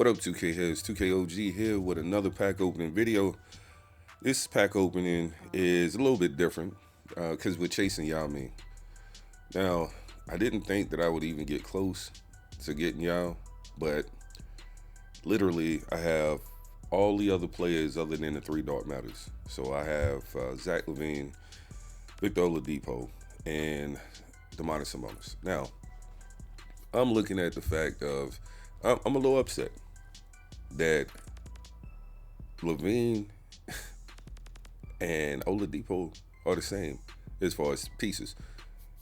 What up, 2K heads? 2KOG here with another pack opening video. This pack opening is a little bit different because we're chasing Yao Ming. Now, I didn't think that I would even get close to getting Yao, but literally I have all the other players other than the three dark matters. So I have Zach LaVine, Victor Oladipo, and Demonis Sabonis. Now, I'm looking at the fact of I'm a little upset that LaVine and Oladipo are the same as far as pieces.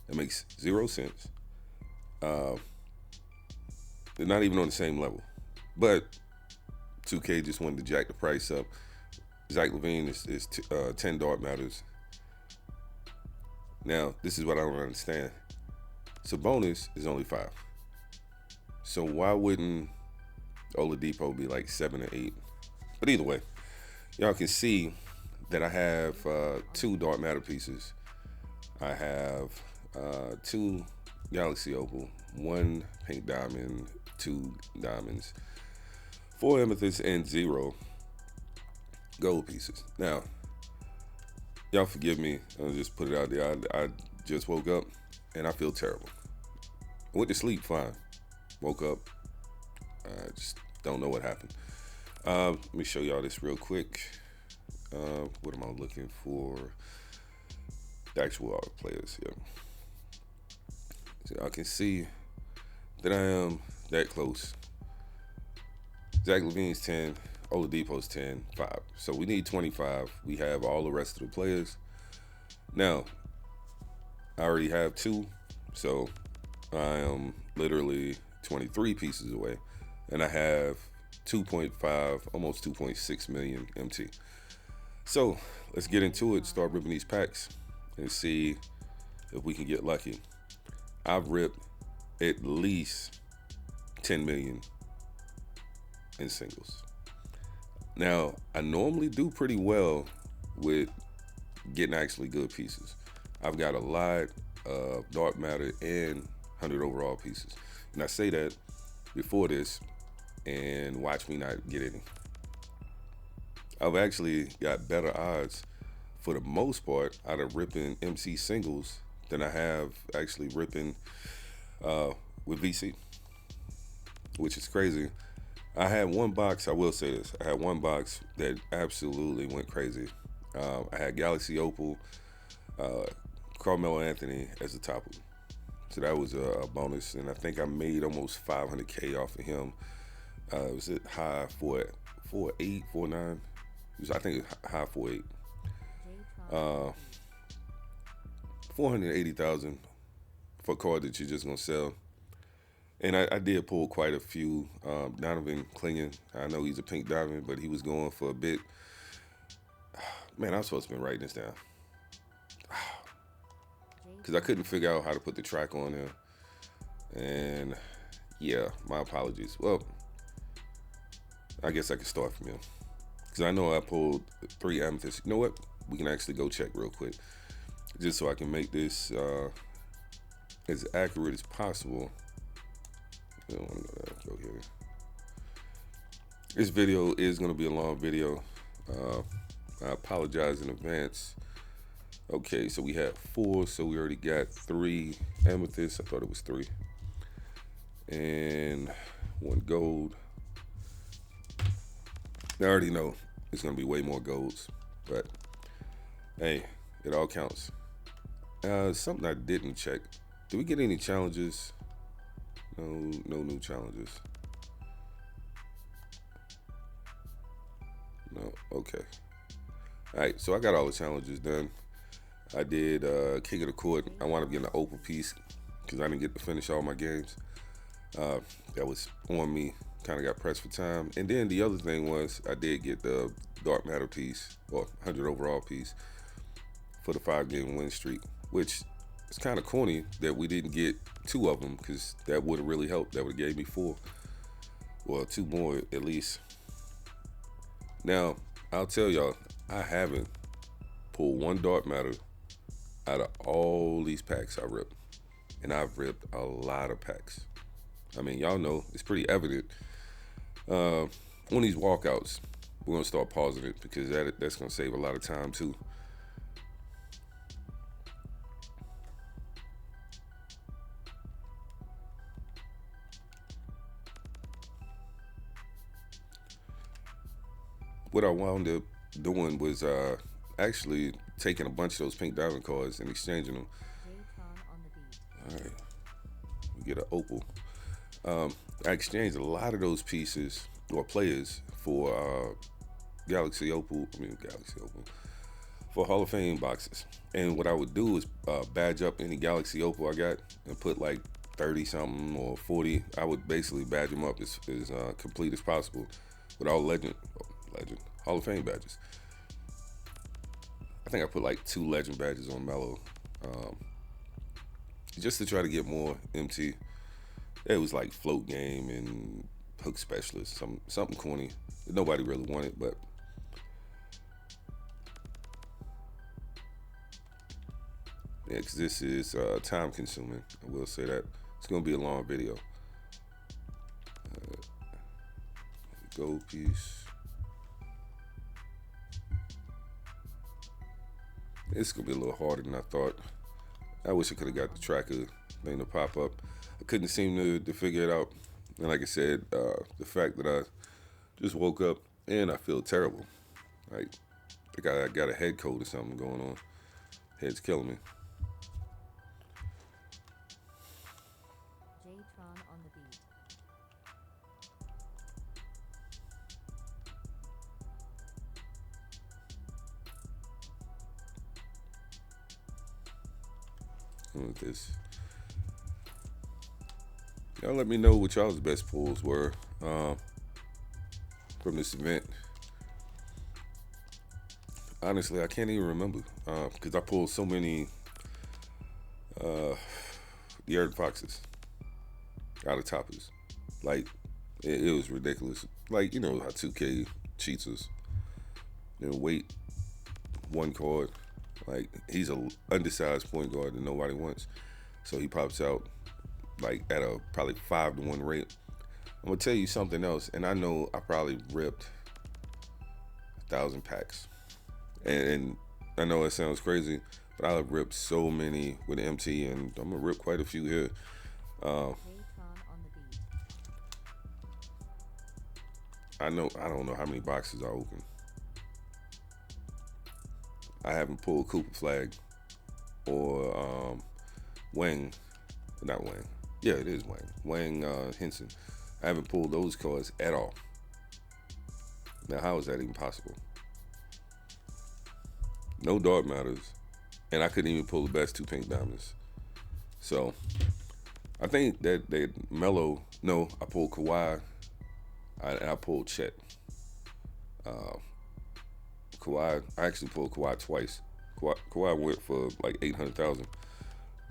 It makes 0 sense. They're not even on the same level. But 2K just wanted to jack the price up. Zach LaVine is 10 dark matters. Now, this is what I don't understand. Sabonis is only 5. So why wouldn't Oladipo be like 7 or 8? But either way, y'all can see that I have 2 dark matter pieces. I have 2 Galaxy Opal, 1 pink diamond, 2 diamonds, 4 amethyst, and 0 gold pieces. Now, y'all forgive me. I'll just put it out there. I just woke up and I feel terrible. I went to sleep fine. Woke up. I just don't know what happened. Let me show y'all this real quick. What am I looking for? The actual players here. So y'all can see that I am that close. Zach LaVine's 10, Oladipo's 10, 5. So we need 25. We have all the rest of the players. Now, I already have 2, so I am literally 23 pieces away, and I have 2.5, almost 2.6 million MT. So let's get into it, start ripping these packs and see if we can get lucky. I've ripped at least 10 million in singles. Now, I normally do pretty well with getting actually good pieces. I've got a lot of dark matter and 100 overall pieces. And I say that before this, and watch me not get any. I've actually got better odds for the most part out of ripping MC singles than I have actually ripping with VC, which is crazy. I had one box, I will say this, I had one box that absolutely went crazy. I had Galaxy Opal, Carmelo Anthony as the topper. So that was a bonus, and I think I made almost 500K off of him. It was at high 4.8, 4.9. I think it was high 4.8. 480,000 for a card that you're just gonna sell. And I did pull quite a few. Donovan Klingen, I know he's a pink diamond, but he was going for a bit. Man, I'm supposed to be writing this down. Because I couldn't figure out how to put the track on there. And yeah, my apologies. Well, I guess I can start from here. Because I know I pulled 3 amethysts. You know what? We can actually go check real quick. Just so I can make this as accurate as possible. I don't want to go here. This video is going to be a long video. I apologize in advance. Okay, so we had 4, so we already got 3 amethysts. I thought it was 3. And 1 gold. I already know it's gonna be way more golds, but hey, it all counts. Something I didn't check. Did we get any challenges? No new challenges. No, okay. All right, so I got all the challenges done. I did King of the Court. I wound up getting an Opal piece because I didn't get to finish all my games. That was on me. Kind of got pressed for time. And then the other thing was I did get the dark matter piece, or 100 overall piece for the 5-game win streak, which is kind of corny that we didn't get 2 of them because that would have really helped. That would have gave me 4. Well, 2 more at least. Now, I'll tell y'all, I haven't pulled 1 dark matter out of all these packs I ripped. And I've ripped a lot of packs. I mean, y'all know, it's pretty evident. On these walkouts, we're gonna start pausing it because that's gonna save a lot of time too. What I wound up doing was actually taking a bunch of those pink diamond cards and exchanging them. All right, we get an opal. I exchanged a lot of those pieces or players for Galaxy Opal. I mean Galaxy Opal for Hall of Fame boxes. And what I would do is badge up any Galaxy Opal I got and put like 30 something or 40. I would basically badge them up as complete as possible with all legend Hall of Fame badges. I think I put like 2 legend badges on Mellow, um, just to try to get more MT. It was like float game and hook specialist, something corny that nobody really wanted, but yeah, because this is time consuming. I will say that it's gonna be a long video. Gold piece. It's gonna be a little harder than I thought. I wish I could have got the tracker thing to pop up. I couldn't seem to figure it out. And like I said, the fact that I just woke up and I feel terrible. Like I think I got a head cold or something going on. Head's killing me. With this, y'all let me know what y'all's best pulls were from this event. Honestly, I can't even remember because I pulled so many the Earth Foxes out of toppers. Like it was ridiculous. Like you know how 2K cheats us. Then wait one card. Like he's a undersized point guard that nobody wants, so he pops out like at a probably 5-to-1 rate. I'm gonna tell you something else, and I know I probably ripped 1,000 packs, and I know it sounds crazy, but I've ripped so many with MT, and I'm gonna rip quite a few here. Uh, I don't know how many boxes I open. I haven't pulled Cooper Flag or Wang, not Wang. Yeah, it is Wang. Wang Henson. I haven't pulled those cards at all. Now, how is that even possible? No dark matters, and I couldn't even pull the best 2 pink diamonds. So I think that Mellow. No, I pulled Kawhi. I pulled Chet. Uh, Kawhi. I actually pulled Kawhi twice. Kawhi went for like 800,000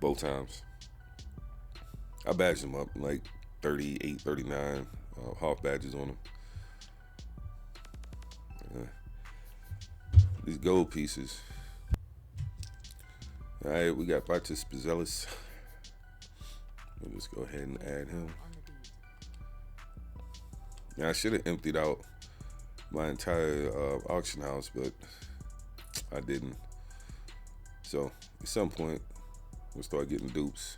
both times. I badged him up like 38, 39 half badges on him. These gold pieces. All right, we got Bartis Pizelis. We'll just go ahead and add him. Now I should have emptied out my entire auction house, but I didn't. So at some point, we'll start getting dupes.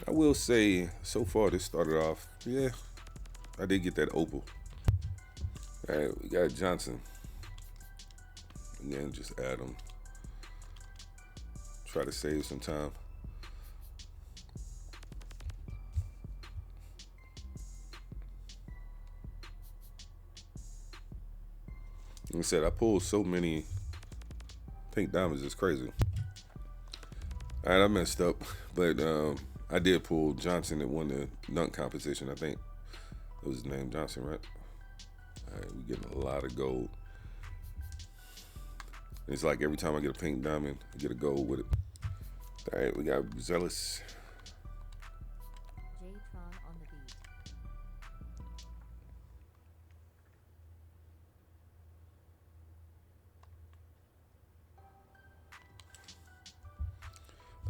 I will say, so far this started off, yeah, I did get that opal. All right, we got Johnson. Again, just add him. Try to save some time. Like I said, I pulled so many pink diamonds, it's crazy. All right, I messed up, but I did pull Johnson that won the dunk competition. I think that was his name, Johnson, right? All right, we're getting a lot of gold. It's like every time I get a pink diamond, I get a gold with it. All right, we got Zealous.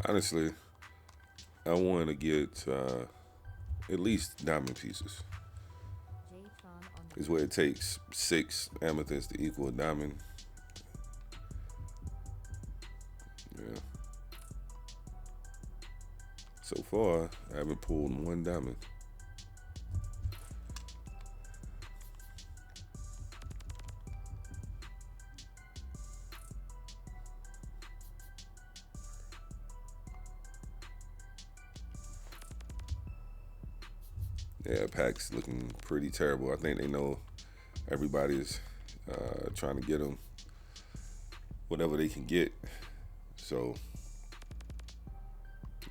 Honestly, I want to get at least diamond pieces. is where it takes 6 amethysts to equal a diamond. Yeah. So far, I haven't pulled 1 diamond. Yeah, pack's looking pretty terrible. I think they know everybody's trying to get them whatever they can get. So,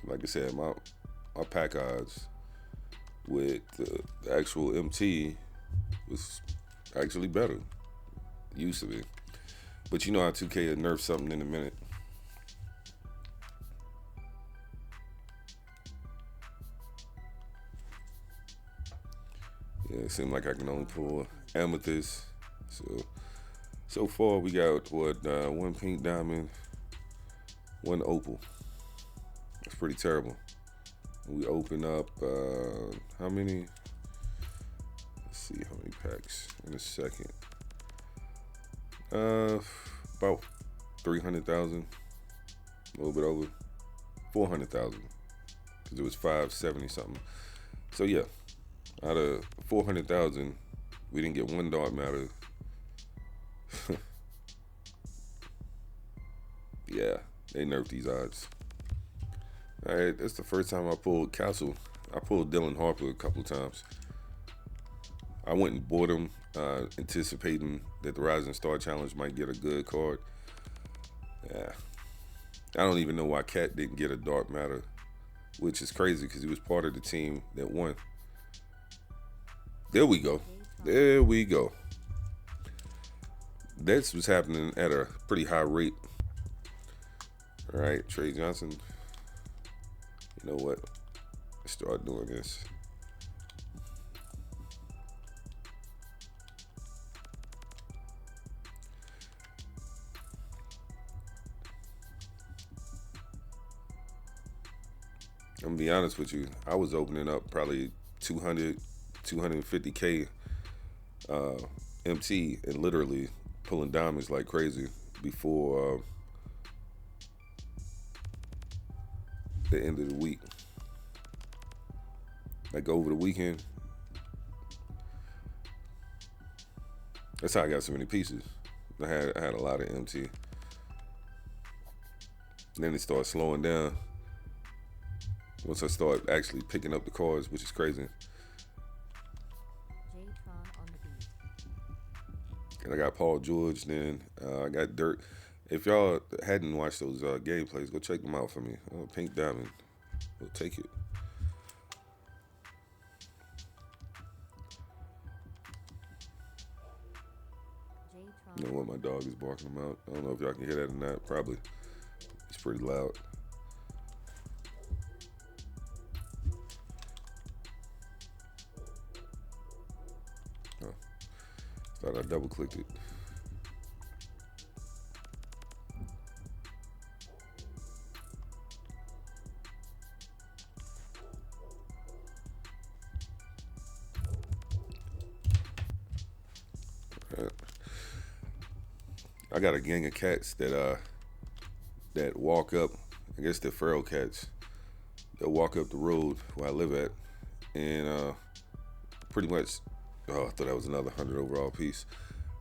like I said, my pack odds with the actual MT was actually better. Used to be. But you know how 2K will nerf something in a minute. Yeah, it seemed like I can only pull amethyst. So far we got what 1 pink diamond, 1 opal. That's pretty terrible. We open up how many? Let's see how many packs in a second. About 300,000, a little bit over 400,000, because it was 570 something. So yeah, out of 400,000, we didn't get 1 dark matter. Yeah, they nerfed these odds. All right, that's the first time I pulled Castle. I pulled Dylan Harper a couple of times. I went and bought him, anticipating that the Rising Star Challenge might get a good card. Yeah, I don't even know why Cat didn't get a dark matter, which is crazy because he was part of the team that won. There we go. There we go. This was happening at a pretty high rate. All right, Trey Johnson. You know what? Let's start doing this. I'm gonna be honest with you. I was opening up probably 200, 250K MT and literally pulling diamonds like crazy before the end of the week. Like over the weekend. That's how I got so many pieces. I had a lot of MT. And then it started slowing down once I started actually picking up the cards, which is crazy. And I got Paul George, then I got Dirt. If y'all hadn't watched those gameplays, go check them out for me. Pink Diamond, we'll take it. You know what, my dog is barking them out. I don't know if y'all can hear that or not. Probably. It's pretty loud. Oh, thought I double clicked it. I got a gang of cats that walk up. I guess they're feral cats. They'll walk up the road where I live at, and pretty much. Oh, I thought that was another 100 overall piece.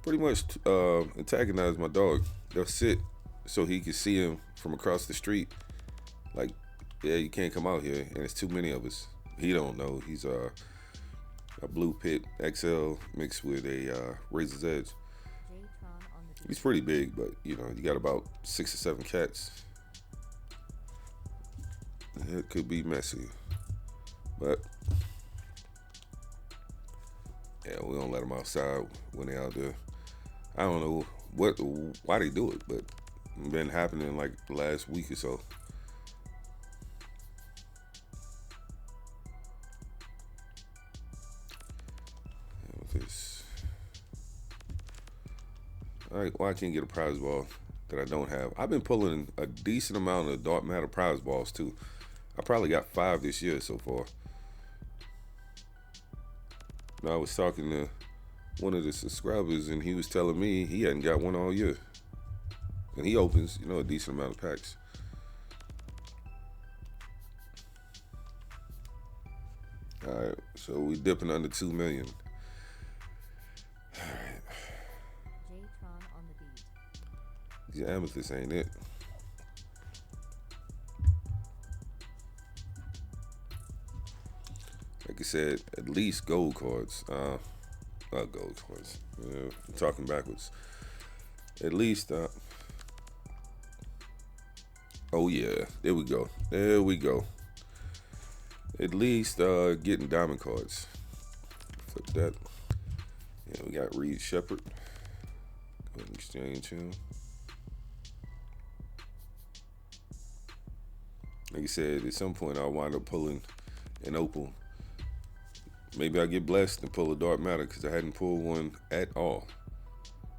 Pretty much antagonize my dog. They'll sit so he can see him from across the street. Like, yeah, you can't come out here, and it's too many of us. He don't know. He's a Blue Pit XL mixed with a Razor's Edge. He's pretty big, but you know, you got about 6 or 7 cats. It could be messy, but yeah, we don't let them outside when they out there. I don't know why they do it, but it's been happening like the last week or so. Why I can't get a prize ball that I don't have? I've been pulling a decent amount of dark matter prize balls too. I probably got 5 this year so far. And I was talking to one of the subscribers, and he was telling me he hadn't got one all year. And he opens, a decent amount of packs. All right, so we dipping under 2 million. All right. J-Tron on the beat. These amethysts ain't it. Like I said, at least gold cards. Not gold cards. I'm talking backwards. At least. Oh yeah, there we go. There we go. At least getting diamond cards. Flip that. Yeah, we got Reed Shepard. Go ahead and exchange him. Like I said, at some point I'll wind up pulling an opal. Maybe I get blessed and pull a dark matter because I hadn't pulled one at all.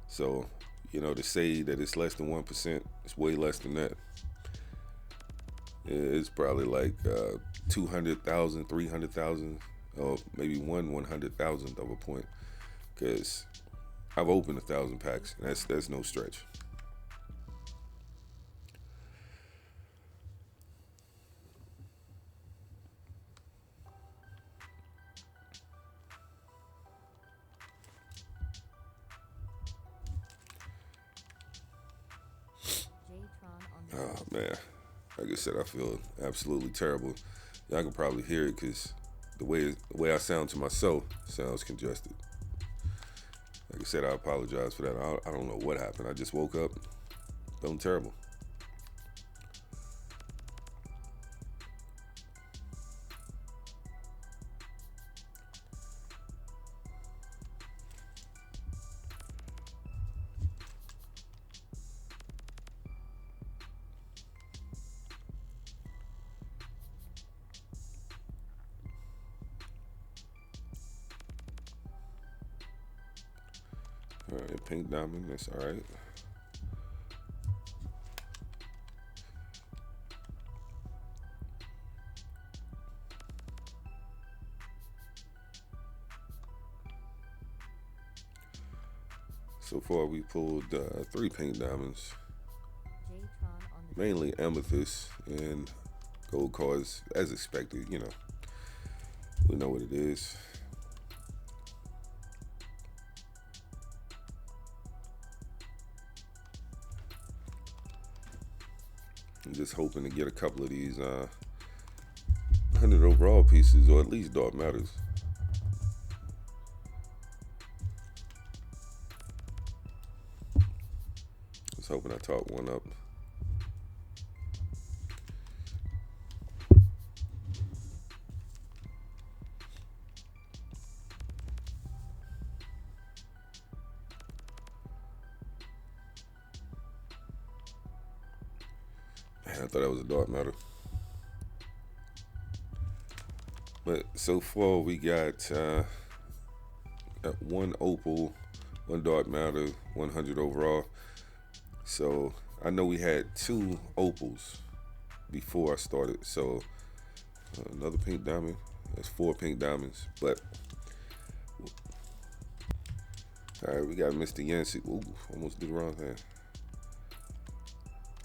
So, to say that it's less than 1%, it's way less than that. It's probably like 200,000, 300,000, or maybe 1/100,000th of a point. Because I've opened 1,000 packs. And that's no stretch. J-Tron on the Oh man, like I said, I feel absolutely terrible. Y'all can probably hear it because the way I sound to myself sounds congested. Like I said, I apologize for that. I don't know what happened. I just woke up feeling terrible. All right, pink diamond, that's all right. So far, we pulled 3 pink diamonds, J-Tron on the mainly amethyst and gold cards, as expected. We know what it is. I'm just hoping to get a couple of these 100 overall pieces, or at least dark matters. I was hoping I talked one up. Man, I thought that was a dark matter. But so far we got 1 opal, 1 dark matter, 100 overall. So I know we had 2 opals before I started. So another pink diamond. That's 4 pink diamonds. But all right, we got Mr. Yancey. Ooh, almost did the wrong thing.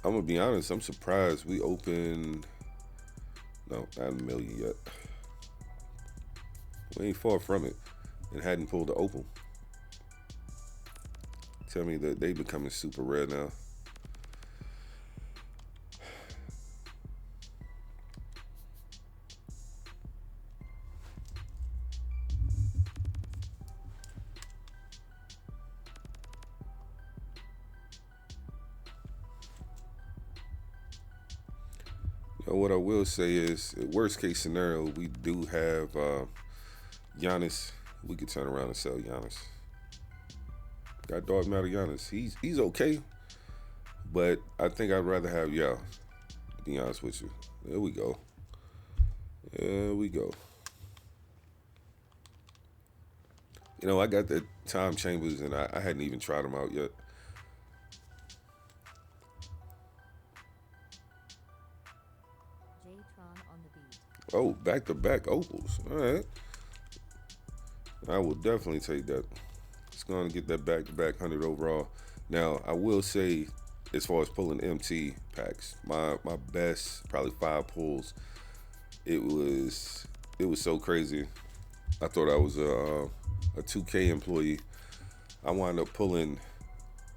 I'm gonna be honest. I'm surprised we opened. No, not a million yet. We ain't far from it, and hadn't pulled the opal. Tell me that they becoming super rare now. What I will say is, worst case scenario, we do have Giannis. We could turn around and sell Giannis. Got dark matter Giannis. He's okay, but I think I'd rather have Yao. To be honest with you. There we go. There we go. I got the time chambers, and I hadn't even tried them out yet. J-Tron on the beat. Oh, back to back opals. All right. I will definitely take that. It's going to get that back-to-back 100 overall. Now, I will say, as far as pulling MT packs, my best probably 5 pulls. It was it was so crazy. I thought I was a 2K employee. I wound up pulling.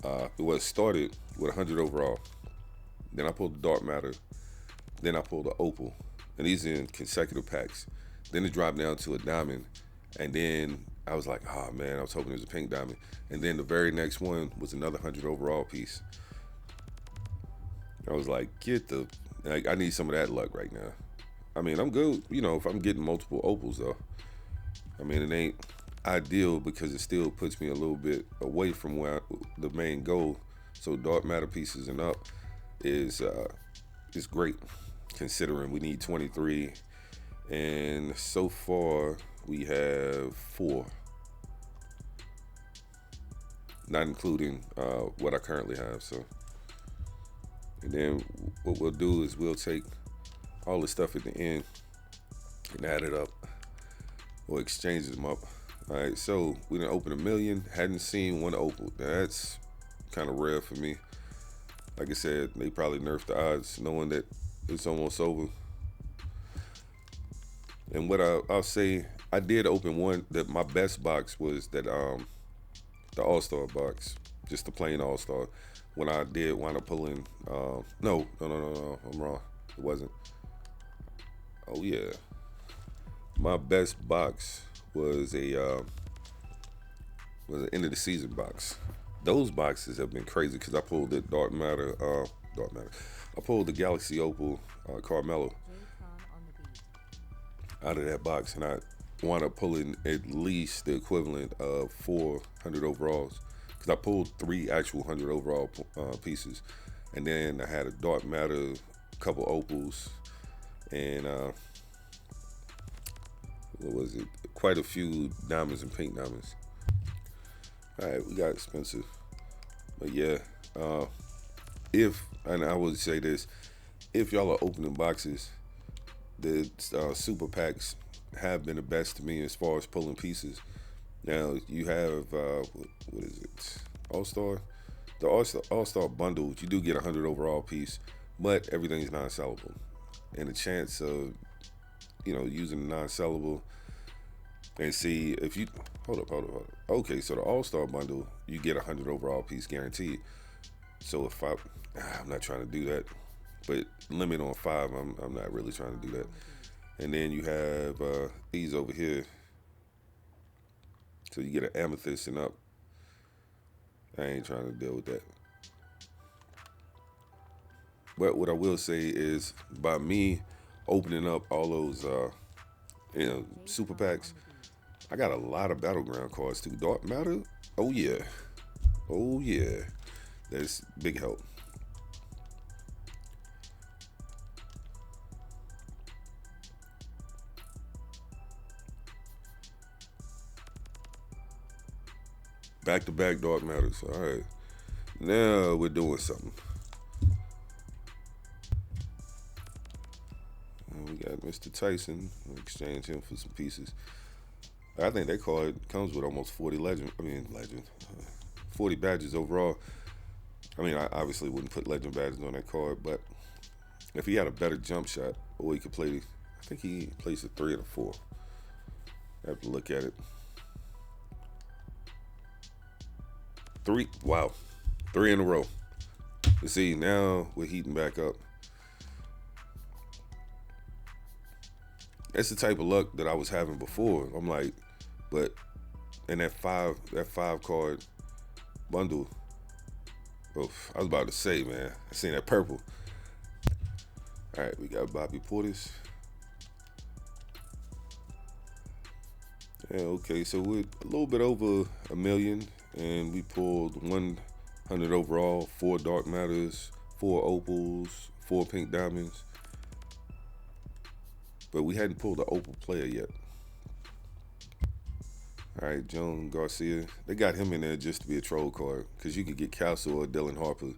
It was started with 100 overall. Then I pulled the dark matter. Then I pulled the opal, and these are in consecutive packs. Then it dropped down to a diamond, and then I was like, oh man, I was hoping it was a pink diamond. And then the very next one was another 100 overall piece. I was like, like, I need some of that luck right now. I mean, I'm good, if I'm getting multiple opals though. I mean, it ain't ideal because it still puts me a little bit away from the main goal. So dark matter pieces and up is great, considering we need 23, and so far we have 4, not including what I currently have. So, and then what we'll do is we'll take all the stuff at the end and add it up or exchange them up. All right, so we done opened 1 million. Hadn't seen one opal. That's kind of rare for me. Like I said, they probably nerfed the odds, knowing that it's almost over. And what I'll say, I did open one. That my best box was that the All Star box, just the plain All Star. When I did wind up pulling, no, I'm wrong. It wasn't. Oh yeah, my best box was an end of the season box. Those boxes have been crazy because I pulled the dark matter. I pulled the Galaxy Opal Carmelo J-Tron on the beat. out of that box, and I wound up pulling at least the equivalent of 400 overalls because I pulled 3 actual 100 overall pieces, and then I had a dark matter, a couple opals, and what was it? Quite a few diamonds and pink diamonds. All right, we got expensive, but yeah. Uh, if and I would say this, if y'all are opening boxes, the super packs have been the best to me as far as pulling pieces. Now you have what is it? All Star, the All Star bundles. You do get 100 overall piece, but everything's non-sellable, and the chance of using the non-sellable and see if you hold up. Okay, so the All Star bundle, you get 100 overall piece guaranteed. So if I'm not trying to do that, but limit on 5, I'm not really trying to do that. And then you have these over here, so you get an amethyst and up. I ain't trying to deal with that. But what I will say is, by me opening up all those super packs, I got a lot of battleground cards too. Dark matter, oh yeah, oh yeah, that's big help. Back to back dark matters. All right, now we're doing something. And we got Mr. Tyson. We'll exchange him for some pieces. I think that card comes with almost 40 legend, 40 badges overall. I mean, I obviously wouldn't put legend badges on that card, but if he had a better jump shot, or he could play, I think he plays a 3 or a 4. I have to look at it. 3, wow, 3 in a row. You see, now we're heating back up. That's the type of luck that I was having before. I'm like, but in that five card bundle, oof, I was about to say, man, I seen that purple. All right, we got Bobby Portis. Yeah, okay, so we're a little bit over 1 million, and we pulled 100 overall, 4 dark matters, 4 opals, 4 pink diamonds. But we hadn't pulled the opal player yet. All right, Joan Garcia. They got him in there just to be a troll card because you could get Castle or Dylan Harper.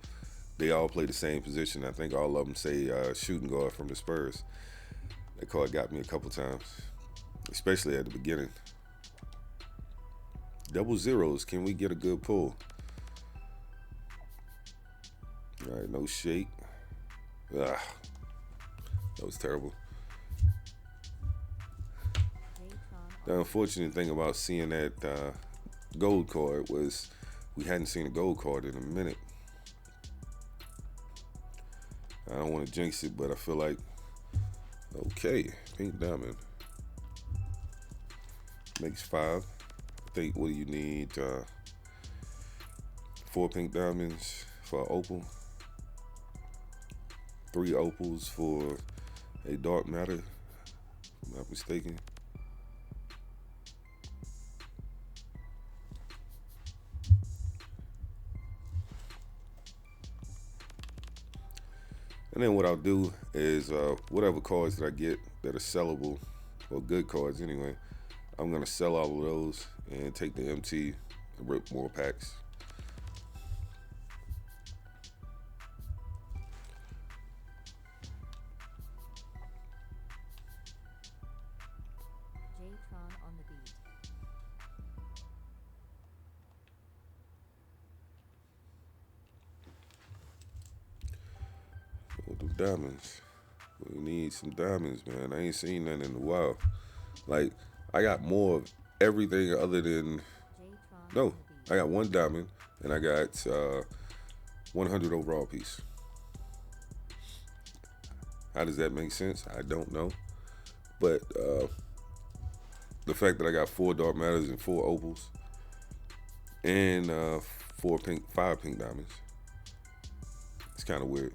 They all play the same position. I think all of them say shooting guard from the Spurs. That card got me a couple times, especially at the beginning. Double zeros. Can we get a good pull? All right, no shake. Ah, that was terrible. The unfortunate thing about seeing that gold card was we hadn't seen a gold card in a minute. I don't want to jinx it, but I feel like, okay, pink diamond. Makes 5. I think, what do you need? 4 pink diamonds for an opal. 3 opals for a dark matter, if I'm not mistaken. And then what I'll do is whatever cards that I get that are sellable, or good cards anyway, I'm going to sell all of those and take the MT and rip more packs. On the beat. With the diamonds. We need some diamonds, man. I ain't seen none in a while. Like, I got more of everything other than... No, I got 1 diamond, and I got 100 overall piece. How does that make sense? I don't know. But the fact that I got 4 dark matters and 4 opals, and 5 pink diamonds, it's kind of weird.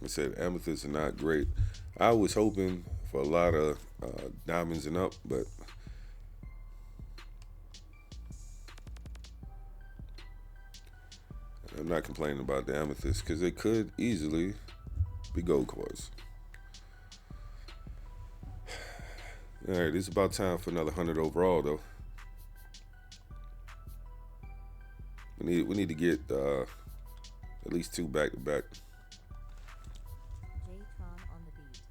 I said amethysts are not great. I was hoping for a lot of diamonds and up, but I'm not complaining about the amethysts because they could easily be gold cards. All right, it's about time for another 100 overall, though. We need to get at least 2 back to back. On the beat.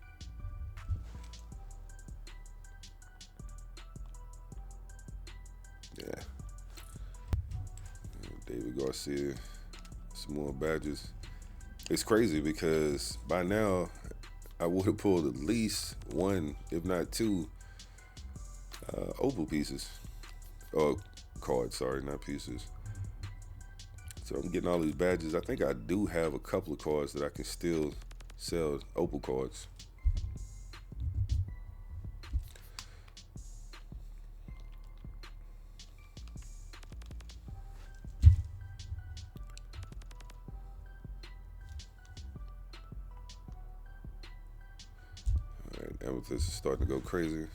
Yeah. David Garcia, some more badges. It's crazy because by now I would have pulled at least 1, if not 2, opal pieces. Or cards, sorry, not pieces. So I'm getting all these badges. I think I do have a couple of cards that I can still sell, opal cards. All right, amethyst is starting to go crazy.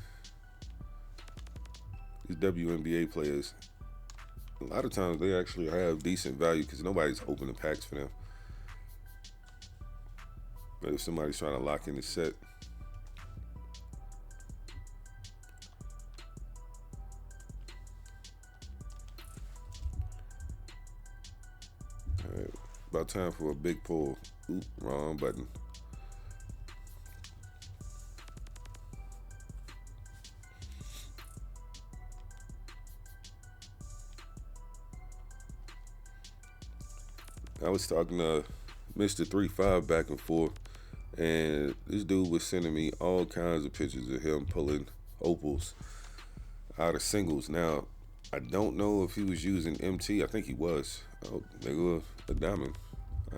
These WNBA players, a lot of times they actually have decent value because nobody's opening packs for them. But if somebody's trying to lock in the set, all right, about time for a big pull. Oop, wrong button. I was talking to Mr. 35 back and forth, and this dude was sending me all kinds of pictures of him pulling opals out of singles. Now, I don't know if he was using MT. I think he was. Oh, nigga, a diamond.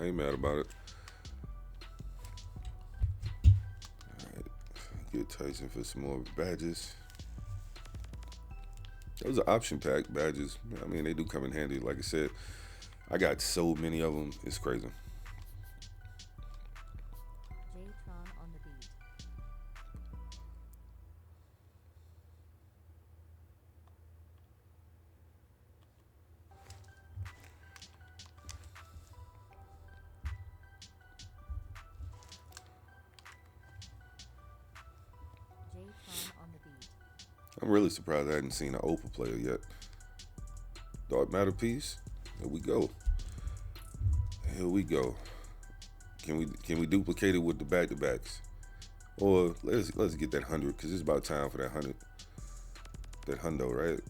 I ain't mad about it. All right, get Tyson for some more badges. Those are option pack badges. I mean, they do come in handy. Like I said, I got so many of them, it's crazy. On the beat. On the beat. I'm really surprised I hadn't seen an opal player yet. Dark matter piece. Here we go. Here we go. Can we duplicate it with the back to backs? Or let's get that 100 because it's about time for that 100. That hundo, right?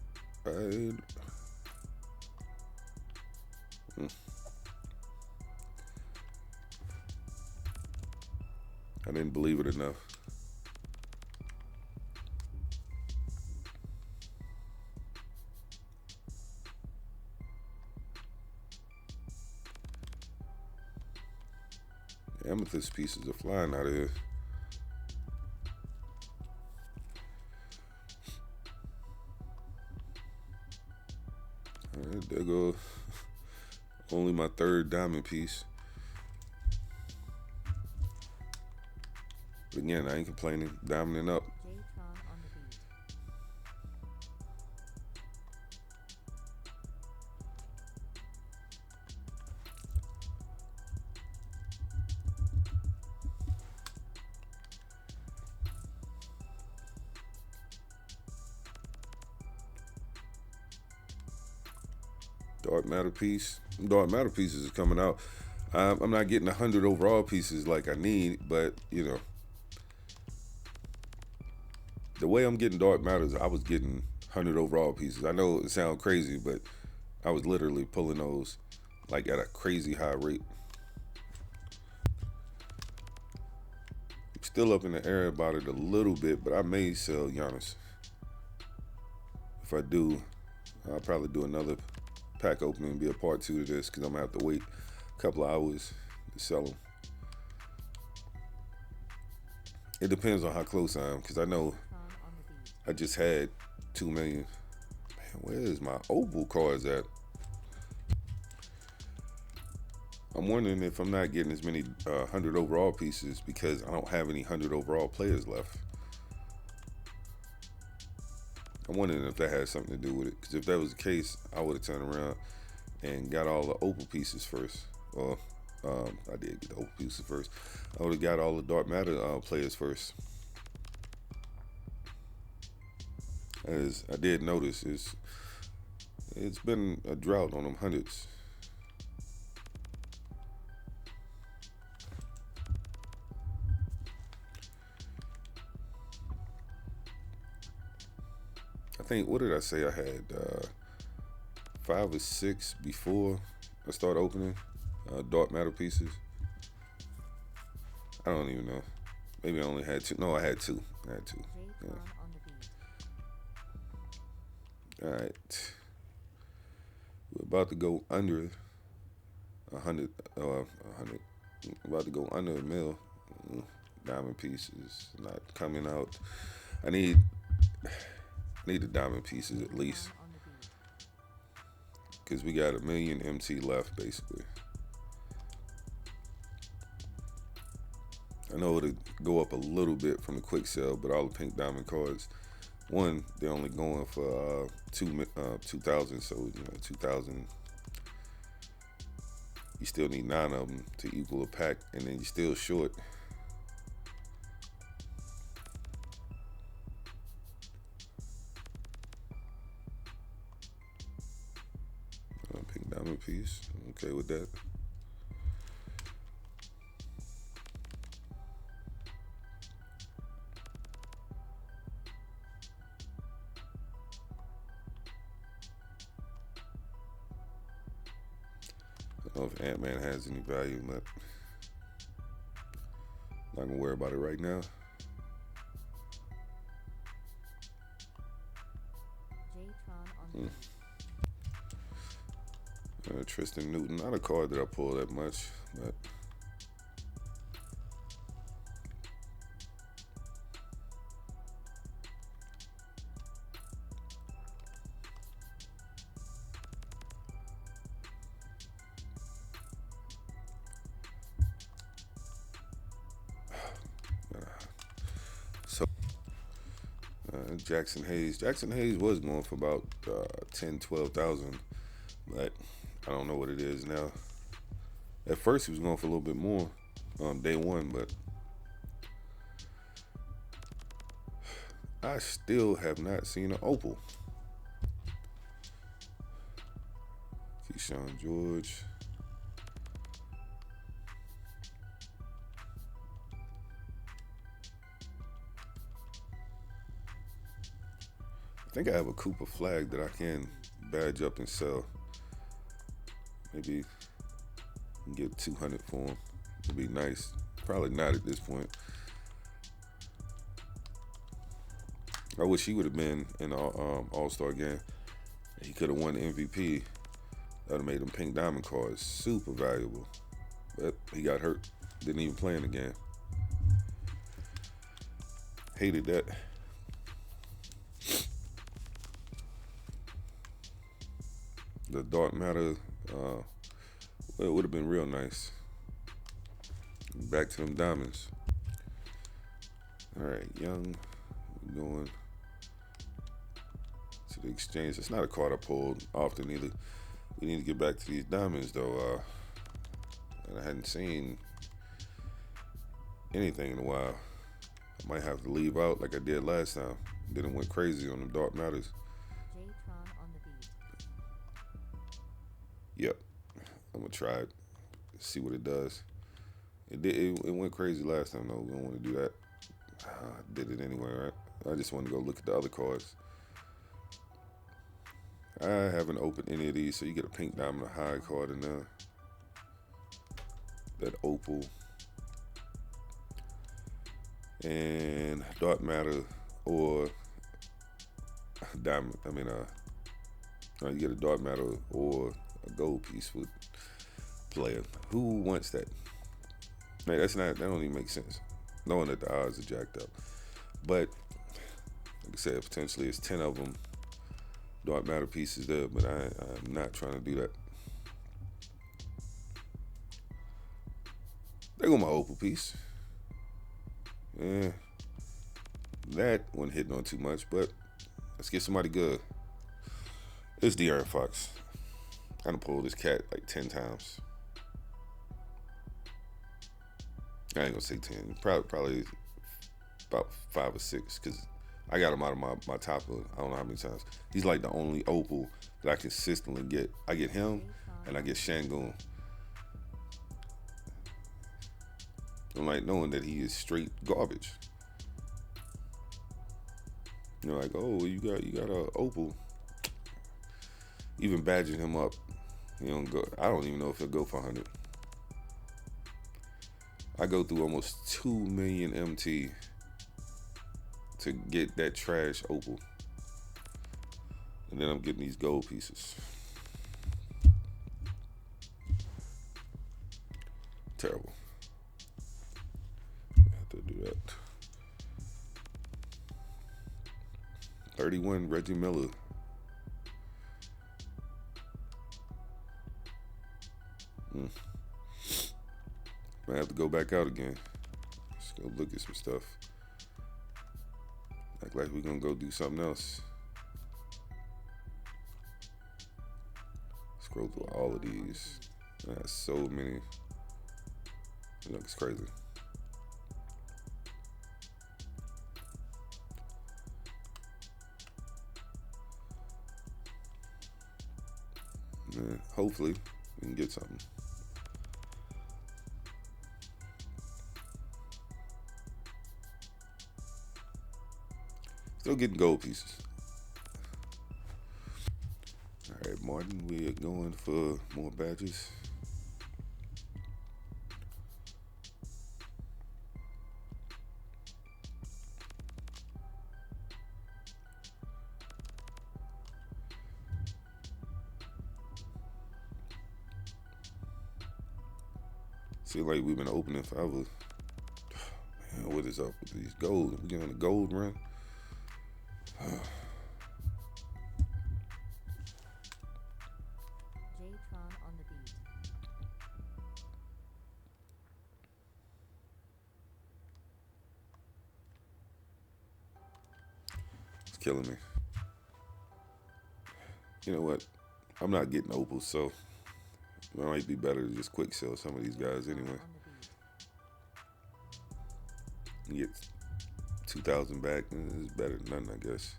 Right. Hmm. I didn't believe it enough. Amethyst pieces are flying out of here. All right, there go. Only my third diamond piece. But again, I ain't complaining. Diamonding up. J-Tron on the beat. Dark matter piece. Dark matter pieces is coming out. I'm not getting 100 overall pieces like I need, but you know, the way I'm getting dark matters, I was getting 100 overall pieces. I know it sounds crazy, but I was literally pulling those like at a crazy high rate. I'm still up in the air about it a little bit, but I may sell Giannis. If I do, I'll probably do another pack opening and be a part 2 to this because I'm gonna have to wait a couple of hours to sell them. It depends on how close I am because I know J-Tron on the beat. I just had 2 million. Man, where is my opal cards at? I'm wondering if I'm not getting as many 100 overall pieces because I don't have any 100 overall players left. I'm wondering if that has something to do with it. Because if that was the case, I would have turned around and got all the opal pieces first. Well, I did get the opal pieces first. I would have got all the dark matter players first. As I did notice, it's been a drought on them hundreds. I think, what did I say? I had 5 or 6 before I started opening dark matter pieces. I don't even know. Maybe I only had 2. No, I had 2. I had 2. J-Tron on the beat. All right. We're about to go under 100. 100. About to go under a mil. Diamond pieces not coming out. I need the diamond pieces at least J-Tron on the beat. because we got a million MT left basically. I know it'll go up a little bit from the quick sale, but all the pink diamond cards, one, they're only going for 2,000, so 2,000. You still need 9 of them to equal a pack, and then you're still short. Pink diamond piece, okay with that. I don't know if Ant-Man has any value, but not gonna worry about it right now. J-Tron on the beat. Tristan Newton, not a card that I pull that much, but so Jackson Hayes. Jackson Hayes was going for about 10, 12,000, but I don't know what it is now. At first, he was going for a little bit more day one, but I still have not seen an opal. Keyshawn George. I think I have a Cooper flag that I can badge up and sell. Maybe get 200 for him. It'd be nice. Probably not at this point. I wish he would have been in the All-Star game. He could have won the MVP. That would have made them pink diamond cards super valuable. But he got hurt. Didn't even play in the game. Hated that. The dark matter, it would have been real nice. Back to them diamonds. All right, Young, going to the exchange. It's not a card I pulled often either. We need to get back to these diamonds though. And I hadn't seen anything in a while. I might have to leave out like I did last time. Then it went crazy on the dark matters. J-Tron on the beat. Yep, I'm gonna try it. See what it does. It went crazy last time though. We don't want to do that. I did it anyway, right? I just want to go look at the other cards. I haven't opened any of these, so you get a pink diamond, a high card in there. That opal. And dark matter or diamond. You get a dark matter or a gold piece with player. Who wants that? Man, that don't even make sense. Knowing that the odds are jacked up. But like I said, potentially it's 10 of them dark matter pieces there, but I'm not trying to do that. There go my opal piece. Yeah, that one hitting on too much, but let's get somebody good. It's De'Aaron Fox. I done pulled this cat like 10 times. I ain't gonna say 10. Probably about 5 or 6, because I got him out of my top of I don't know how many times. He's like the only opal that I consistently get. I get him and I get Shangoon. I'm like knowing that he is straight garbage. You're like, oh, you got a opal. Even badging him up, he don't go. I don't even know if he'll go for 100. I go through almost 2 million MT to get that trash opal, and then I'm getting these gold pieces. Terrible. I have to do that. 31 Reggie Miller. I have to go back out again. Let's go look at some stuff. Act like we're gonna go do something else. Scroll through all of these. I got so many. It looks crazy. Man, hopefully we can get something. Still getting gold pieces. All right, Martin, we are going for more badges. Seems like we've been opening forever. Man, what is up with these gold? We getting on a gold run? J-Tron on the beat. It's killing me. You know what? I'm not getting opals, so it might be better to just quick sell some of these guys anyway. On the beat. You get 2,000 back, and it's better than nothing, I guess.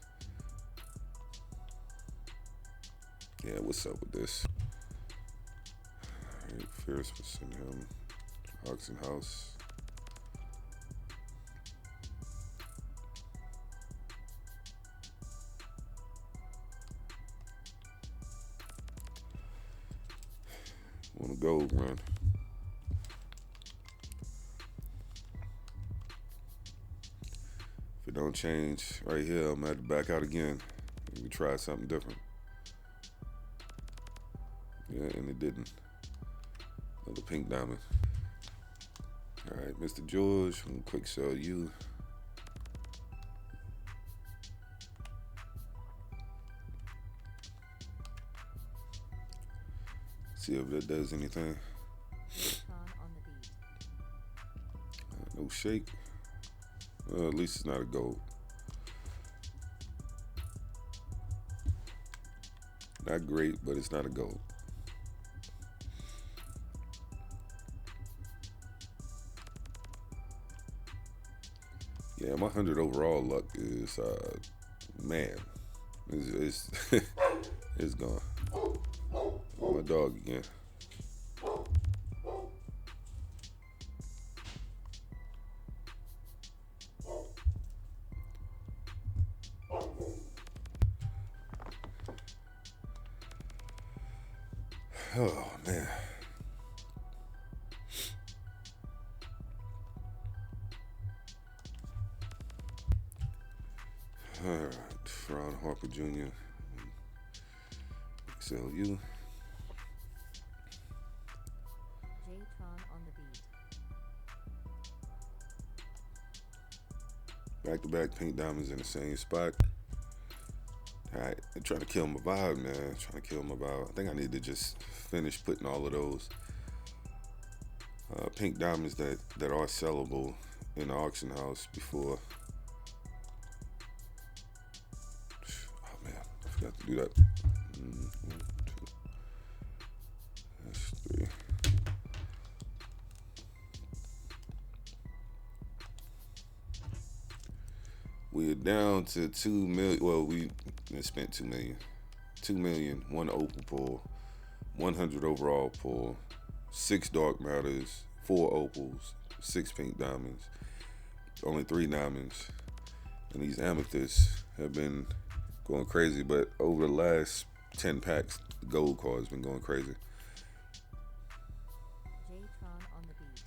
Yeah, what's up with this? All right, Fierce was sending him. Auction House. On a gold run. If it don't change right here, I'm gonna have to back out again. Maybe try something different. Yeah, and it didn't. Another pink diamond. All right, Mr. George, I'm gonna quick sell you. See if that does anything. Jatron on the beat. No shake. Well, at least it's not a gold. Not great, but it's not a gold. Yeah, my 100 overall luck is, man, it's it's gone. Oh, my dog again. Oh, man. All right, Ron Harper Jr. Sell you. Jatron on the beat. Back-to-back pink diamonds in the same spot. All right, they're trying to kill my vibe, man. Trying to kill my vibe. I think I need to just finish putting all of those pink diamonds that are sellable in the auction house before. Oh man, I forgot to do that. 1, 2, that's 3. We're down to 2 million. Well, we spent 2 million. 2 million, 1 opal pull, 100 overall pull, 6 dark matters, 4 opals, 6 pink diamonds, only 3 diamonds. And these amethysts have been going crazy, but over the last 10 packs, the gold card's been going crazy. Jatron on the beat.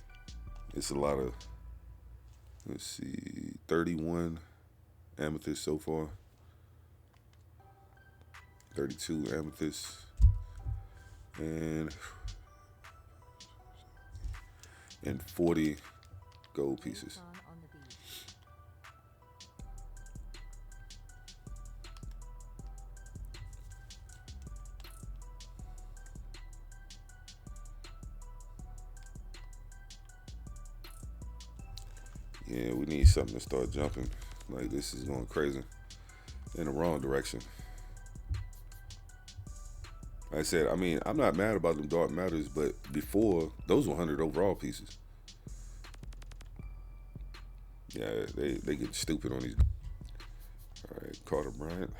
It's a lot of, let's see, 31 amethysts so far. 32 amethysts. And 40 gold pieces. Jatron on the beat. Yeah, we need something to start jumping. Like, this is going crazy in the wrong direction. Like I said, I mean, I'm not mad about them dark matters, but before, those were 100 overall pieces. Yeah, they get stupid on these. All right, Carter Bryant.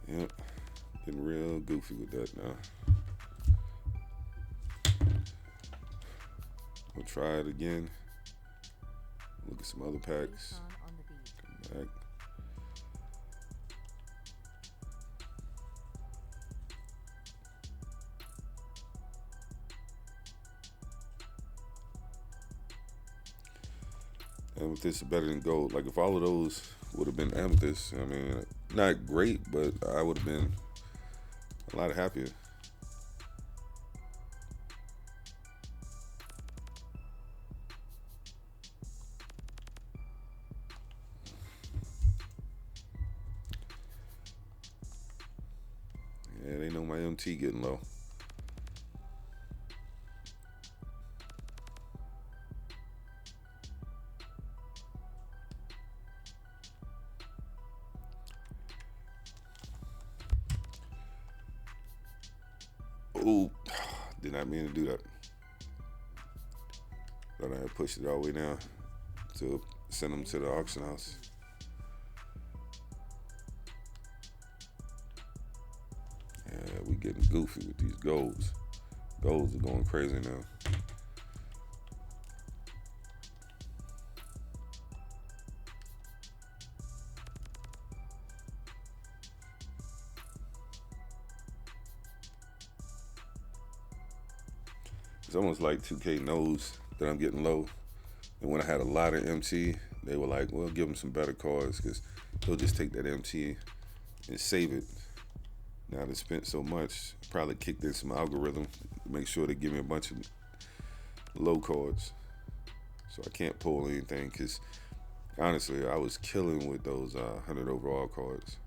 Yep, getting real goofy with that now. We'll try it again. Look at some other packs. Jatron on the beat. Come back. Amethyst is better than gold. Like, if all of those would have been amethyst, I mean, not great, but I would have been a lot happier. Yeah, they know my MT getting low. Ooh, did not mean to do that. Thought I had pushed it all the way down to send them to the auction house. Yeah, we getting goofy with these golds. Golds are going crazy now. It's almost like 2K knows that I'm getting low. And when I had a lot of MT, they were like, well, give him some better cards because he'll just take that MT and save it. Now they spent so much, probably kicked in some algorithm to make sure they give me a bunch of low cards. So I can't pull anything because honestly, I was killing with those 100 overall cards.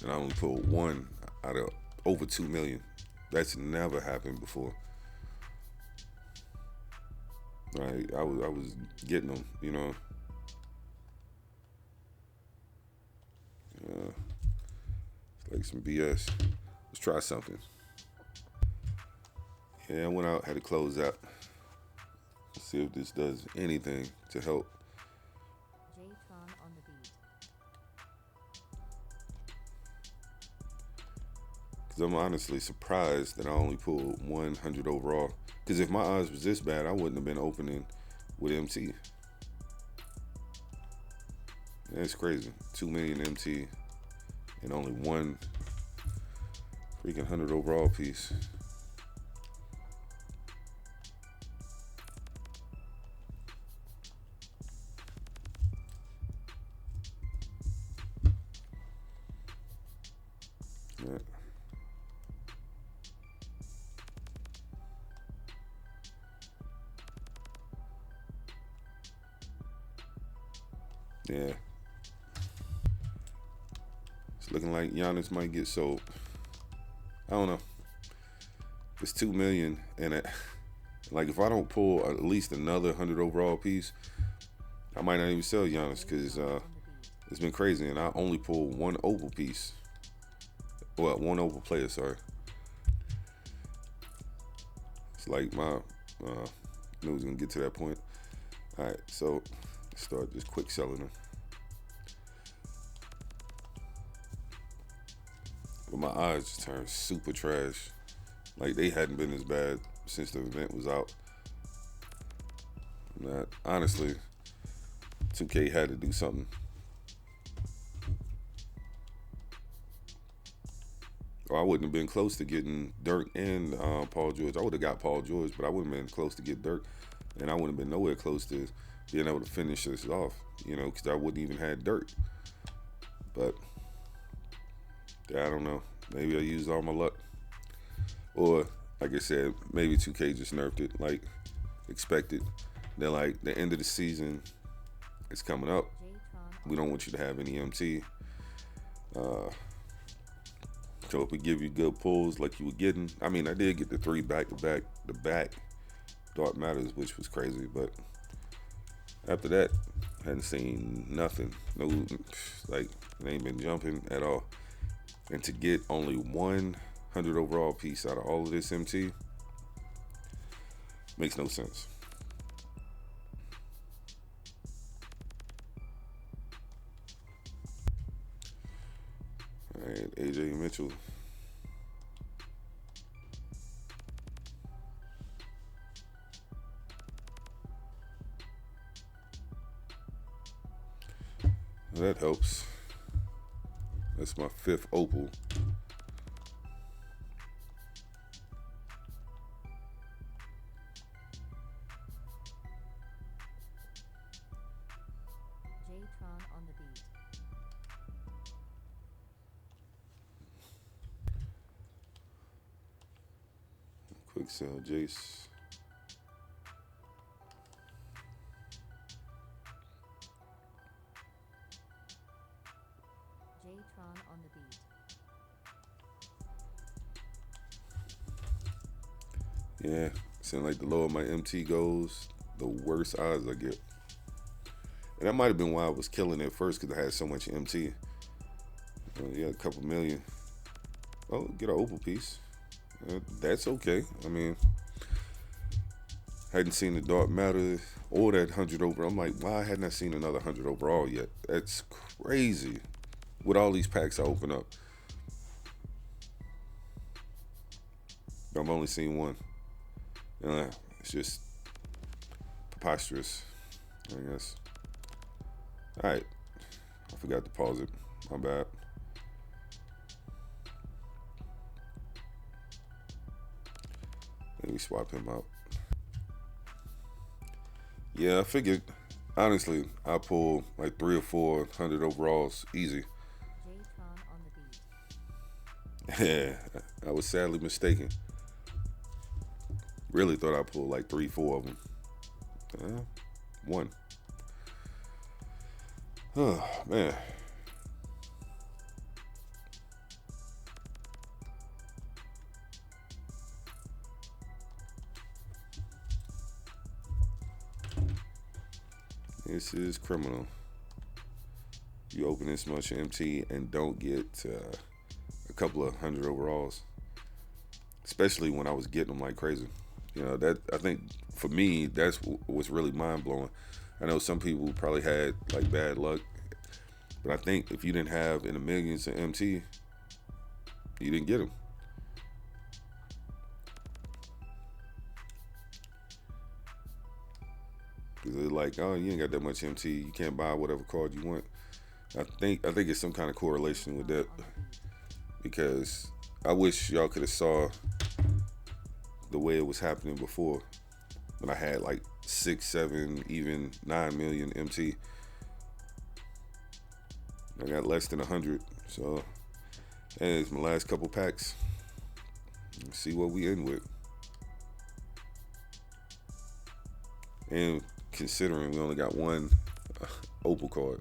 And I only pulled one out of over 2 million. That's never happened before. Right, I was getting them, you know. It's like some BS. Let's try something. Yeah, I went out, had to close out. Let's see if this does anything to help. J-Tron on the beat. Because I'm honestly surprised that I only pulled 100 overall. Because if my odds was this bad, I wouldn't have been opening with MT. That's crazy. 2 million MT and only one freaking 100 overall piece. Yeah. Yeah. It's looking like Giannis might get sold. I don't know. It's 2 million and it, like if I don't pull at least another 100 overall piece, I might not even sell Giannis because J-Tron on the beat. it's been crazy and I only pulled one opal piece. Well, one opal player, sorry. It's like my knew was gonna get to that point. All right, so start just quick selling them. But my eyes just turned super trash. Like they hadn't been as bad since the event was out. That honestly, 2K had to do something. Or I wouldn't have been close to getting Dirk and Paul George. I would have got Paul George, but I wouldn't have been close to get Dirk, and I wouldn't have been nowhere close to being able to finish this off. You know, because I wouldn't even had Dirk. But yeah, I don't know. Maybe I used all my luck, or like I said, maybe 2K just nerfed it like expected. They're like the end of the season is coming up. J-Tron We don't want you to have any MT. So if we give you good pulls like you were getting, I mean, I did get the 3 back to back, the back Dark Matters, which was crazy. But after that, hadn't seen nothing. No, like it ain't been jumping at all. And to get only 100 overall piece out of all of this MT makes no sense. All right, AJ Mitchell. That helps. That's my 5th opal. J-Tron on the beat. Quick sell, Jace. J-Tron on the beat. Yeah, seems like the lower my MT goes, the worse odds I get. And that might have been why I was killing it first because I had so much MT. Yeah, a couple million. Oh, get an opal piece. That's okay. I mean, hadn't seen the Dark Matter or that 100 over. I'm like, why hadn't I seen another 100 overall yet? That's crazy. With all these packs I open up, I've only seen one. It's just preposterous, I guess. All right, I forgot to pause it. My bad. Let me swap him out. Yeah, I figured, honestly, I pull like 3 or 400 overalls easy. J-Tron on the beat. Yeah, I was sadly mistaken. Really thought I pulled like 3, 4 of them. One. Oh, man. This is criminal. You open this much MT and don't get a couple of hundred overalls, especially when I was getting them like crazy. You know, that I think for me, that's what's really mind blowing. I know some people probably had like bad luck, but I think if you didn't have in the millions of MT, you didn't get them. Because they're like, oh, you ain't got that much MT, you can't buy whatever card you want. I think it's some kind of correlation with that, because I wish y'all could have saw the way it was happening before when I had like 6, 7, even 9 million MT. I got less than 100, so hey, it's my last couple packs. Let's see what we end with. And considering we only got one Opal card.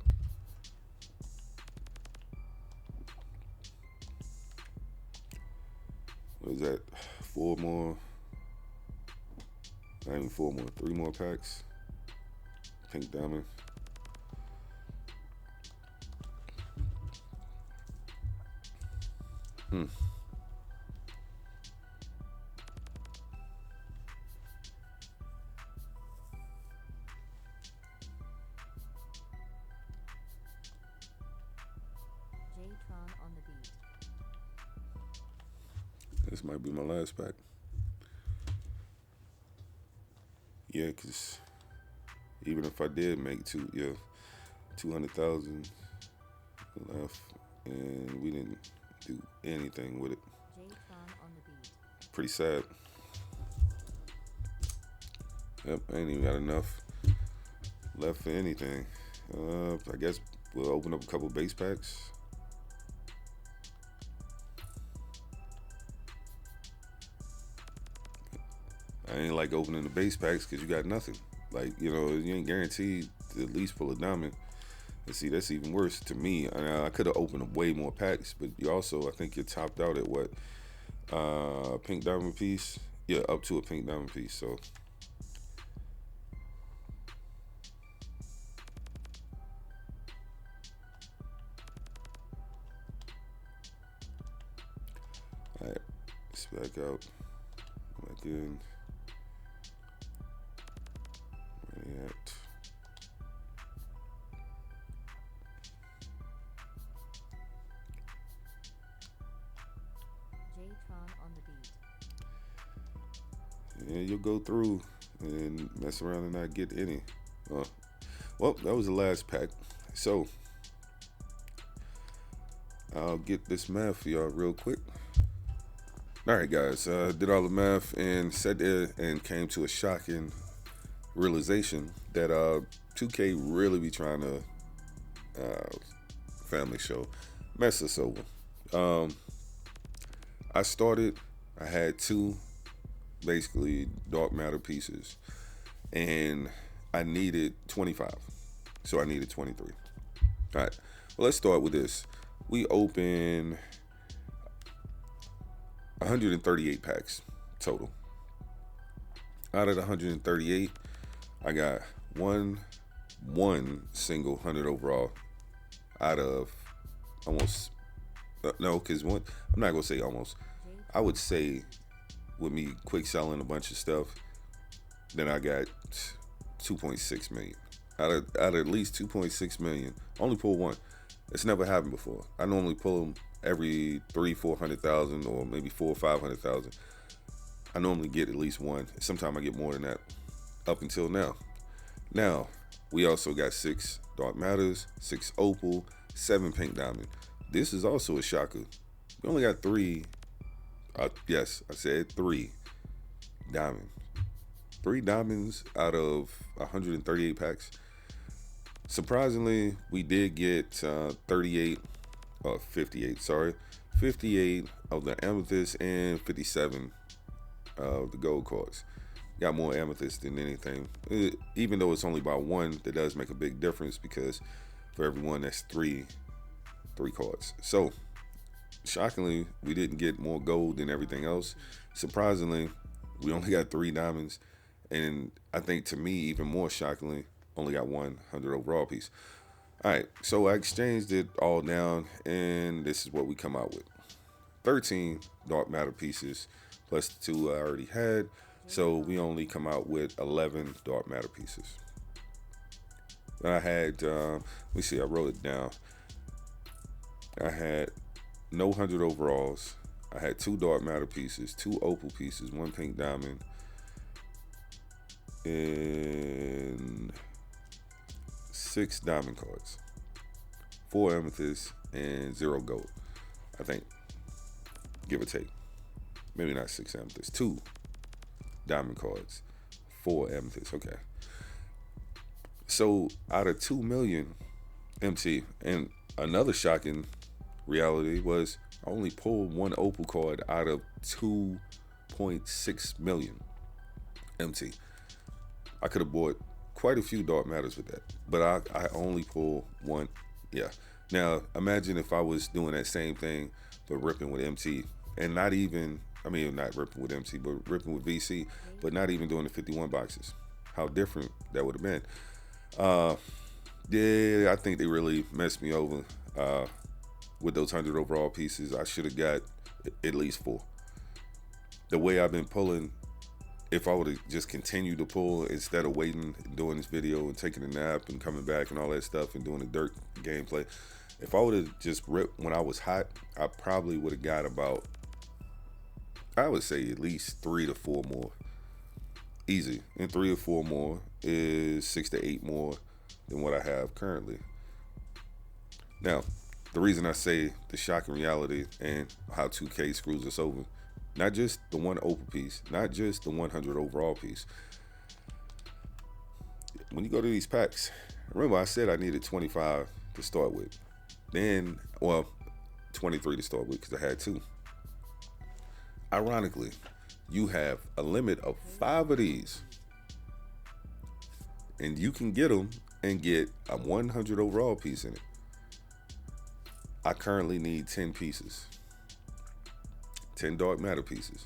What is that? 4 more? Not even 4 more. 3 more packs. Pink diamond. Hmm. J-Tron on the beat. This might be my last pack. Yeah, because even if I did make 200,000 left, and we didn't do anything with it. J-Tron on the beat. Pretty sad. Yep, I ain't even got enough left for anything. I guess we'll open up a couple base packs. I ain't like opening the base packs because you got nothing. Like, you know, you ain't guaranteed to at least pull a diamond. And see, that's even worse to me. I could have opened up way more packs, but you also, I think you're topped out at what? Pink diamond piece? Yeah, up to a pink diamond piece. So, all right, let's back out. Back in. Where they at? J-Tron on the beat. Yeah, you'll go through and mess around and not get any. Well, that was the last pack. So, I'll get this math for y'all real quick. All right, guys, did all the math and sat there and came to a shocking realization that 2K really be trying to family show mess us over. I had 2 basically dark matter pieces, and I needed 25, so I needed 23. All right, well, let's start with this. We open 138 packs total. Out of the 138, I got one single 100 overall out of almost, no, because one, I'm not gonna say almost, I would say with me quick selling a bunch of stuff, then I got 2.6 million. Out of at least 2.6 million, only pull one. It's never happened before. I normally pull them every 300,000-400,000, or maybe 400,000 or 500,000. I normally get at least one. Sometimes I get more than that. Up until now. Now we also got 6 dark matters, 6 opal, 7 pink diamond. This is also a shocker. We only got 3. Yes, I said 3 diamonds. 3 diamonds out of 138 packs. Surprisingly, we did get 38 or 58, sorry. 58 of the amethyst and 57 of the gold cards. Got more amethyst than anything. Even though it's only by one, that does make a big difference because for everyone, that's three cards. So, shockingly, we didn't get more gold than everything else. Surprisingly, we only got 3 diamonds. And I think to me, even more shockingly, only got 100 overall piece. All right, so I exchanged it all down, and this is what we come out with. 13 dark matter pieces plus the 2 I already had. So we only come out with 11 dark matter pieces. I had, let me see, I wrote it down. I had no 100 overalls. I had 2 dark matter pieces, 2 opal pieces, 1 pink diamond, and 6 diamond cards, 4 amethysts, and 0 gold. I think, give or take. Maybe not 6 amethysts, 2 diamond cards, 4 amethysts. Okay. So out of 2 million MT, and another shocking reality was I only pulled 1 opal card out of 2.6 million MT. I could have bought quite a few dark matters with that, but I only pulled 1. Yeah. Now imagine if I was doing that same thing but ripping with MT, and not even, I mean, not ripping with MT, but ripping with VC, but not even doing the 51 boxes. How different that would have been. Yeah, I think they really messed me over with those 100 overall pieces. I should have got at least 4. The way I've been pulling, if I would have just continued to pull instead of waiting and doing this video and taking a nap and coming back and all that stuff and doing the dirt gameplay, if I would have just ripped when I was hot, I probably would have got about, I would say at least 3 to 4 more. Easy. And 3 or 4 more is 6 to 8 more than what I have currently. Now, the reason I say the shocking reality and how 2K screws us over, not just the 1 opal piece, not just the 100 overall piece. When you go to these packs, remember I said I needed 25 to start with. Then, well, 23 to start with because I had 2. Ironically, you have a limit of 5 of these. And you can get them and get a 100 overall piece in it. I currently need 10 pieces. 10 dark matter pieces.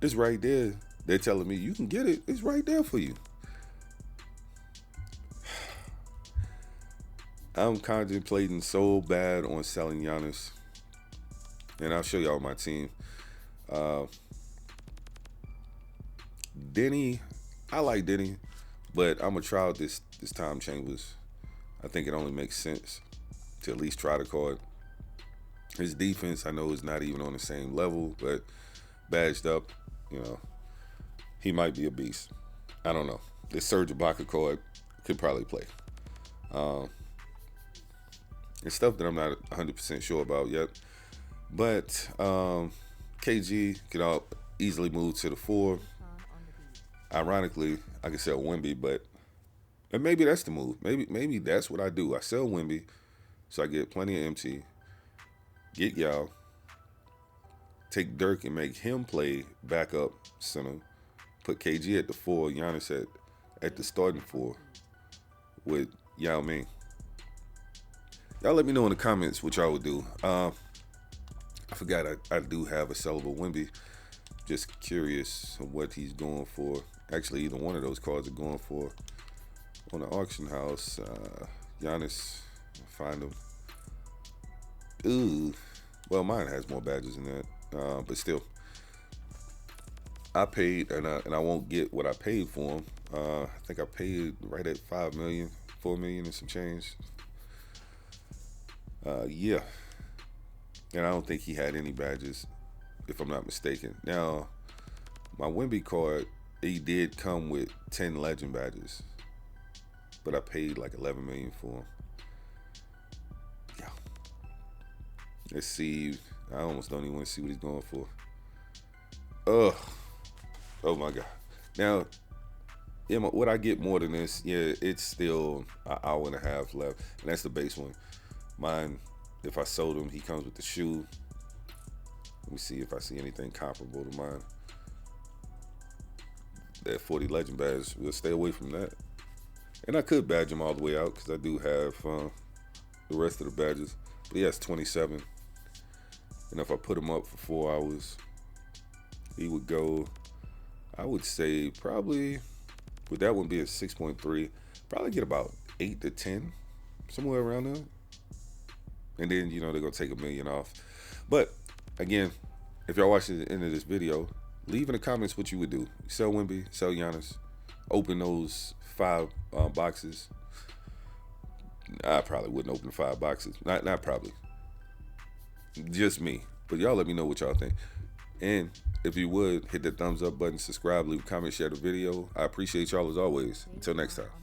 It's right there. They're telling me you can get it. It's right there for you. I'm contemplating so bad on selling Giannis. And I'll show y'all my team. Denny, I like Denny, but I'm gonna try out this Time Chambers. I think it only makes sense to at least try the card. His defense, I know, is not even on the same level, but badged up, you know, he might be a beast. I don't know. This Serge Ibaka card could probably play. It's stuff that I'm not 100% sure about yet. But KG could all easily move to the 4. Ironically, I could sell Wemby, but and maybe that's the move. Maybe that's what I do. I sell Wemby, so I get plenty of MT. Get y'all. Take Dirk and make him play backup center. Put KG at the 4, Giannis at the starting 4 with Yao Ming. Y'all let me know in the comments what y'all would do. I forgot I do have a sellable Wemby. Just curious what he's going for. Actually, either one of those cards are going for on the auction house. Giannis, find him. Ooh, well, mine has more badges than that, but still, I paid, and I won't get what I paid for him. I think I paid right at 5 million, 4 million and some change. Yeah, and I don't think he had any badges, if I'm not mistaken. Now, my Wemby card, he did come with 10 legend badges, but I paid like 11 million for him. Yeah. Let's see. I almost don't even want to see what he's going for. Ugh. Oh my God. Now, yeah, would I get more than this? Yeah, it's still an hour and a half left, and that's the base one. Mine, if I sold him, he comes with the shoe. Let me see if I see anything comparable to mine. That 40 Legend badge, we'll stay away from that. And I could badge him all the way out because I do have the rest of the badges. But he has 27. And if I put him up for 4 hours, he would go, I would say probably, with that one being 6.3, probably get about 8 to 10, somewhere around there. And then, they're going to take $1 million off. But again, if y'all watching the end of this video, leave in the comments what you would do. Sell Wemby, sell Giannis, open those 5 boxes. I probably wouldn't open 5 boxes. Not probably. Just me. But y'all let me know what y'all think. And if you would, hit that thumbs up button, subscribe, leave a comment, share the video. I appreciate y'all as always. Until next time.